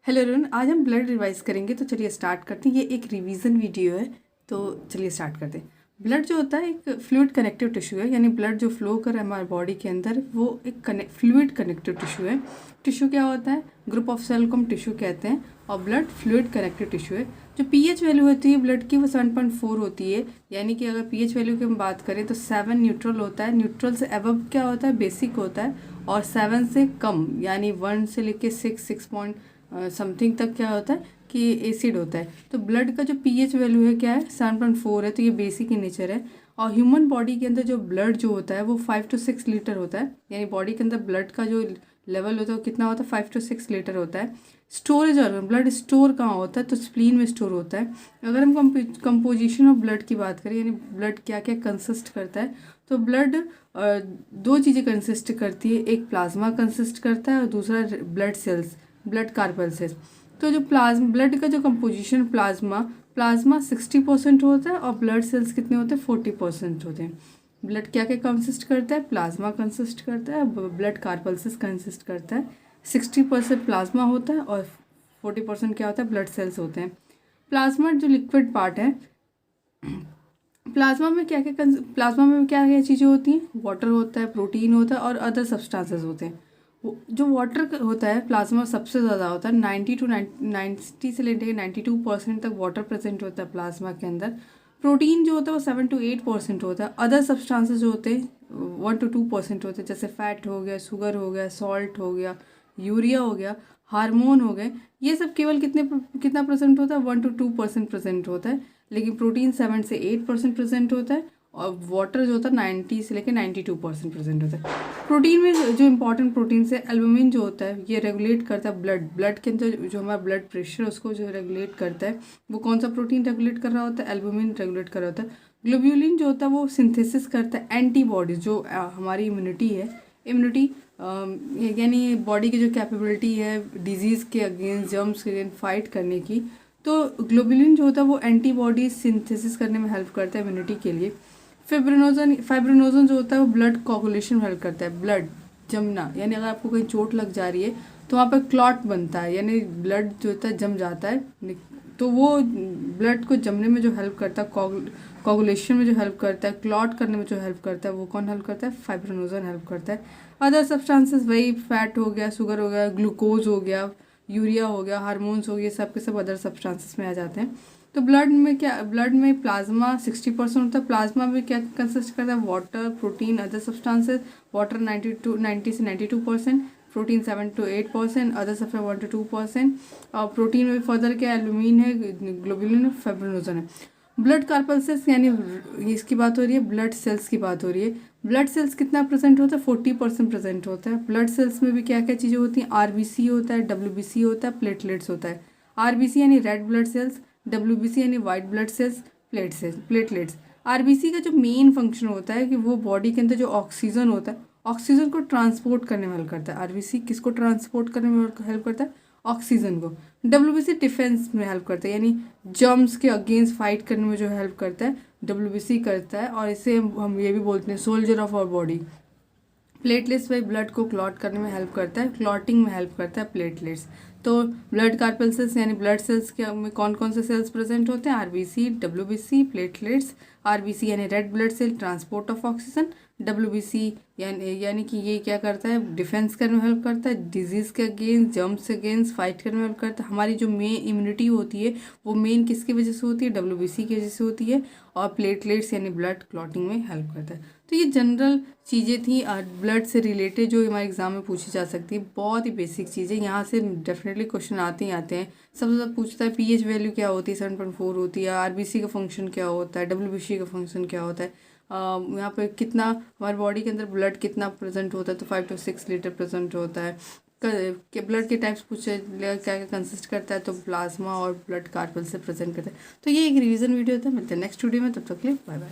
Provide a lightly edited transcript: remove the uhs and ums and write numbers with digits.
Hello everyone, आज हम blood revise करेंगे। तो चलिए स्टार्ट करते हैं। ये एक रिवीजन वीडियो है, तो चलिए स्टार्ट करते हैं। ब्लड जो होता है एक फ्लूइड कनेक्टिव टिश्यू है, यानी ब्लड जो फ्लो कर रहा है हमारे बॉडी के अंदर वो एक फ्लूइड कनेक्टिव टिश्यू है। टिश्यू क्या होता है? ग्रुप ऑफ सेल को हम टिश्यू कहते हैं, और ब्लड फ्लूइड कनेक्टिव टिश्यू है। जो पीएच वैल्यू होती है ब्लड की वो 7.4 होती है, यानी कि अगर पीएच वैल्यू की हम बात करें तो 7 न्यूट्रल होता है, न्यूट्रल से अबव क्या होता है? बेसिक होता है, और 7 से कम यानी 1 से लेके 6 पॉइंट समथिंग तक क्या होता है कि एसिड होता है। तो ब्लड का जो पीएच वैल्यू है क्या है? 7.4 है, तो ये बेसिक इन नेचर है। और ह्यूमन बॉडी के अंदर जो ब्लड जो होता है वो 5 to 6 लीटर होता है, यानी बॉडी के अंदर ब्लड का जो लेवल होता है वो कितना होता है? 5 to 6 लीटर होता है। स्टोरेज ऑर्गन, ब्लड स्टोर कहाँ होता है? तो स्प्लीन में स्टोर होता है। अगर हम कंपोजिशन ऑफ ब्लड की बात करें, यानी ब्लड क्या क्या कंसिस्ट करता है, तो ब्लड दो चीज़ें कंसिस्ट करती है। एक प्लाज्मा कंसिस्ट करता है और दूसरा ब्लड सेल्स, ब्लड कार्पल्सेस। तो जो ब्लड का जो कंपोजिशन प्लाज्मा 60% होता है, और ब्लड सेल्स कितने होते हैं? 40% होते हैं। ब्लड क्या क्या कंसिस्ट करता है? प्लाज्मा कंसिस्ट करता है, ब्लड कार्पल्सेस कंसिस्ट करता है। 60% प्लाज्मा होता है और 40% क्या होता है? ब्लड सेल्स होते हैं। प्लाज्मा जो लिक्विड पार्ट है, प्लाज्मा में क्या क्या चीज़ें होती हैं? वाटर होता है, प्रोटीन होता है और अदर सब्सटेंसेस होते हैं। जो वाटर होता है प्लाज्मा सबसे ज़्यादा होता है, 90 से लेकर 92% तक वाटर प्रेजेंट होता है प्लाज्मा के अंदर। प्रोटीन जो होता है वो 7 to 8% होता है। अदर सब्सटेंसेस जो होते हैं 1 to 2% होते हैं, जैसे फैट हो गया, शुगर हो गया, सॉल्ट हो गया, यूरिया हो गया, हार्मोन हो गए। ये सब केवल कितना प्रेजेंट होता है? 1 to 2% प्रेजेंट होता है। लेकिन प्रोटीन 7 से 8% प्रेजेंट होता है, और वाटर जो होता है 90 से लेकर 92% प्रेजेंट होता है। प्रोटीन में जो इंपॉर्टेंट प्रोटीन है, एल्बुमिन जो होता है ये रेगुलेट करता है ब्लड के अंदर जो हमारा ब्लड प्रेशर उसको जो रेगुलेट करता है। वो कौन सा प्रोटीन रेगुलेट कर रहा होता है? एल्बुमिन रेगुलेट कर रहा होता है। ग्लोब्यूलिन जो होता है वो सिंथेसिस करता है एंटीबॉडीज, जो हमारी इम्यूनिटी है, इम्यूनिटी यानी बॉडी की जो कैपेबिलिटी है डिजीज़ के अगेंस्ट, जर्म्स के अगेंस्ट फाइट करने की। तो ग्लोब्यूलिन जो होता है वो एंटीबॉडीज सिंथेसिस करने में हेल्प करता है इम्यूनिटी के लिए। फाइब्रिनोजन जो होता है वो ब्लड कोगुलेशन में हेल्प करता है, ब्लड जमना, यानी अगर आपको कहीं चोट लग जा रही है तो वहाँ पर क्लॉट बनता है, यानी ब्लड जो होता है जम जाता है। तो वो ब्लड को जमने में जो हेल्प करता है, कोगुलेशन में जो हेल्प करता है, क्लॉट करने में जो हेल्प करता है, वो कौन हेल्प करता है? फाइब्रिनोजन हेल्प करता है। अदर सब्सटेंसेस वही फैट हो गया, शुगर हो गया, ग्लूकोज हो गया, यूरिया हो गया, हार्मोन्स हो गए, सब के सब अदर सब्सटेंसेस में आ जाते हैं। तो ब्लड में प्लाज्मा 60% होता है। प्लाज्मा में क्या कंसिस्ट करता है? Water, protein, other substances. Water 90 से 92%, प्रोटीन 7 to 8%, अदर सब 1 to 2%। और प्रोटीन में फर्दर क्या? एल्यूमिन है, ग्लोबुलिन है, फाइब्रिनोजन है। ब्लड कार्पल्सेस यानी इसकी बात हो रही है, ब्लड सेल्स की बात हो रही है। ब्लड सेल्स कितना प्रेजेंट होता है? 40% प्रेजेंट होता है। ब्लड सेल्स में भी क्या क्या चीज़ें होती हैं? आरबीसी होता है, डब्ल्यूबीसी होता है, प्लेटलेट्स होता है। आरबीसी यानी रेड ब्लड सेल्स, डब्ल्यूबीसी यानी white blood cells, platelets. RBC का जो मेन फंक्शन होता है कि वो बॉडी के अंदर जो ऑक्सीजन होता है, ऑक्सीजन को ट्रांसपोर्ट करने में हेल्प करता है। आरबीसी किसको ट्रांसपोर्ट करने में हेल्प करता है? ऑक्सीजन को। डब्ल्यूबीसी डिफेंस में हेल्प करता है, यानी जर्म्स के अगेंस्ट फाइट करने में जो हेल्प करता है डब्ल्यूबीसी करता है, और इसे हम ये भी बोलते हैं soldier of our body. Platelets वही ब्लड को क्लॉट करने में हेल्प करता है, क्लॉटिंग में हेल्प करता है प्लेटलेट्स। तो ब्लड कार्पल्सेस यानी ब्लड सेल्स के में कौन कौन से सेल्स प्रेजेंट होते हैं? RBC, WBC, platelets. आरबीसी यानी red blood cell, transport of oxygen. WBC यानी कि ये क्या करता है? डिफेंस करने में हेल्प करता है, डिजीज़ के अगेंस्ट, जर्म्स के अगेंस्ट फाइट करने में हेल्प करता है। हमारी जो मेन इम्यूनिटी होती है वो मेन किसकी वजह से होती है? डब्ल्यूबीसी की वजह से होती है। और प्लेटलेट्स यानी ब्लड क्लॉटिंग में हेल्प करता है। तो ये जनरल चीज़ें थी ब्लड से रिलेटेड जो हमारे एग्जाम में पूछी जा सकती है। बहुत ही बेसिक चीज़ें, यहाँ से डेफिनेटली क्वेश्चन आते ही आते हैं। सबसे ज़्यादा पूछता है पीएच वैल्यू क्या होती है? 7.4 होती है। आरबीसी का फंक्शन क्या होता है? डब्ल्यूबीसी का फंक्शन क्या होता है? यहाँ पे कितना हमारी बॉडी के अंदर ब्लड कितना प्रेजेंट होता है? तो 5 to 6 लीटर प्रेजेंट होता है। ब्लड के टाइप्स पूछे क्या क्या कंसिस्ट करता है? तो प्लाज्मा और ब्लड कार्पल से प्रेजेंट करता है। तो ये एक रिवीजन वीडियो था। मिलते हैं नेक्स्ट वीडियो में, तब तक के लिए बाय बाय।